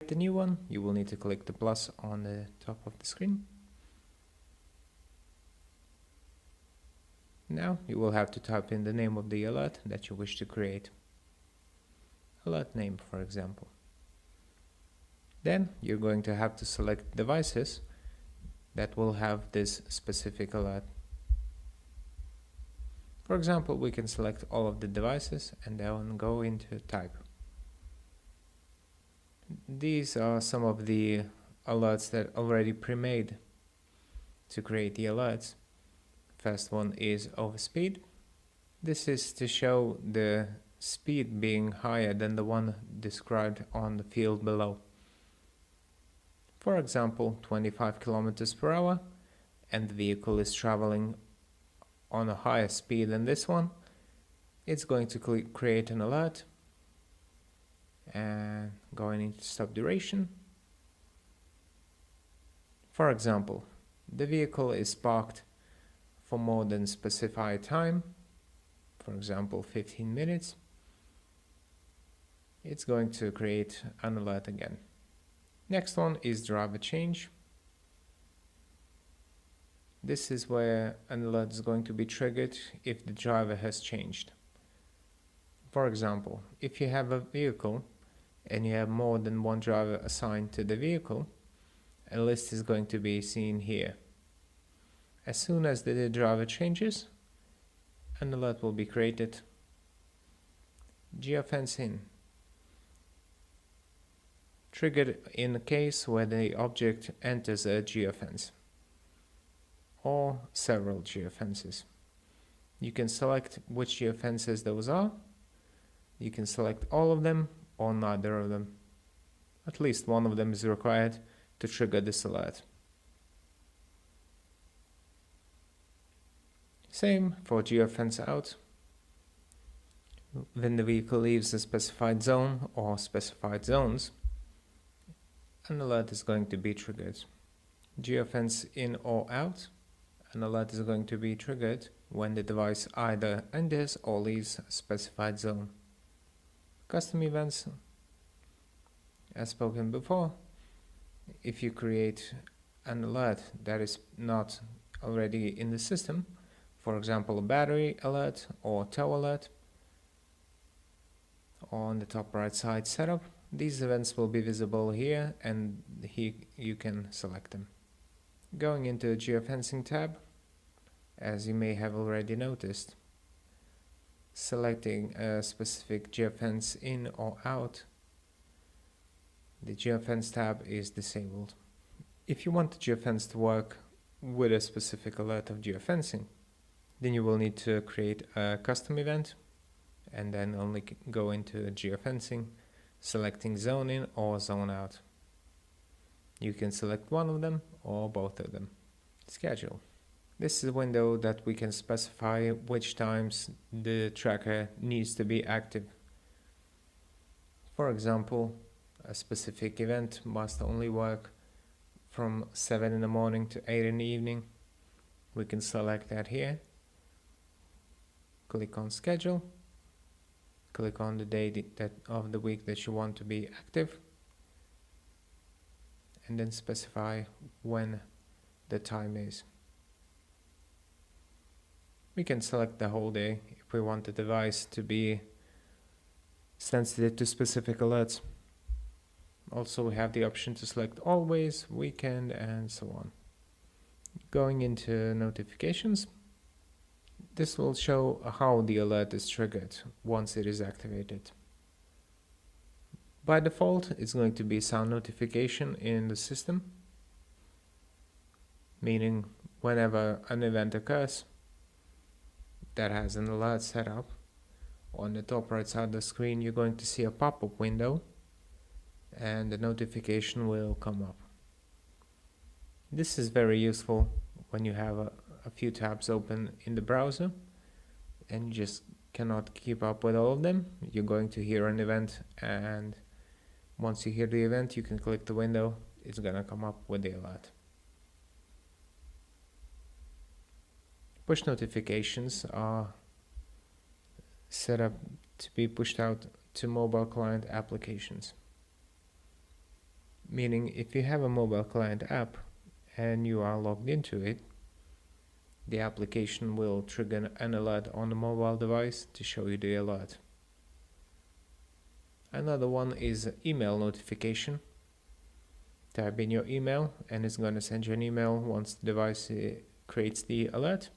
the new one, you will need to click the plus on the top of the screen. Now you will have to type in the name of the alert that you wish to create. Alert name, for example. Then you're going to have to select devices that will have this specific alert. For example, we can select all of the devices and then go into type. These are some of the alerts that already pre-made to create the alerts. First one is overspeed. This is to show the speed being higher than the one described on the field below. For example, 25 kilometers per hour, and the vehicle is traveling on a higher speed than this one. It's going to create an alert and going into stop duration. For example, the vehicle is parked for more than specified time, for example 15 minutes, it's going to create an alert again. Next one is driver change. This is where an alert is going to be triggered if the driver has changed. For example, if you have a vehicle and you have more than one driver assigned to the vehicle, a list is going to be seen here. As soon as the driver changes, an alert will be created. GPSZEN. Triggered in a case where the object enters a geofence or several geofences. You can select which geofences those are. You can select all of them or neither of them. At least one of them is required to trigger this alert. Same for geofence out. When the vehicle leaves a specified zone or specified zones, an alert is going to be triggered. Geofence in or out, an alert is going to be triggered when the device either enters or leaves a specified zone. Custom events, as spoken before, if you create an alert that is not already in the system, for example a battery alert or tow alert, on the top right side setup, these events will be visible here and here you can select them. Going into the geofencing tab, as you may have already noticed, selecting a specific geofence in or out, the geofence tab is disabled. If you want the geofence to work with a specific alert of geofencing, then you will need to create a custom event and then only go into geofencing, selecting zone in or zone out. You can select one of them or both of them. Schedule. This is a window that we can specify which times the tracker needs to be active. For example, a specific event must only work from 7 in the morning to 8 in the evening. We can select that here. Click on schedule. Click on the day of the week that you want to be active. And then specify when the time is. We can select the whole day if we want the device to be sensitive to specific alerts. Also, we have the option to select always, weekend, and so on. Going into notifications, this will show how the alert is triggered once it is activated. By default, it's going to be sound notification in the system, meaning whenever an event occurs that has an alert set up, on the top right side of the screen you're going to see a pop-up window and the notification will come up. This is very useful when you have a few tabs open in the browser and you just cannot keep up with all of them. You're going to hear an event, and once you hear the event you can click the window, it's gonna come up with the alert. Push notifications are set up to be pushed out to mobile client applications. meaning if you have a mobile client app and you are logged into it, the application will trigger an alert on the mobile device to show you the alert. Another one is email notification. Type in your email and it's going to send you an email once the device creates the alert.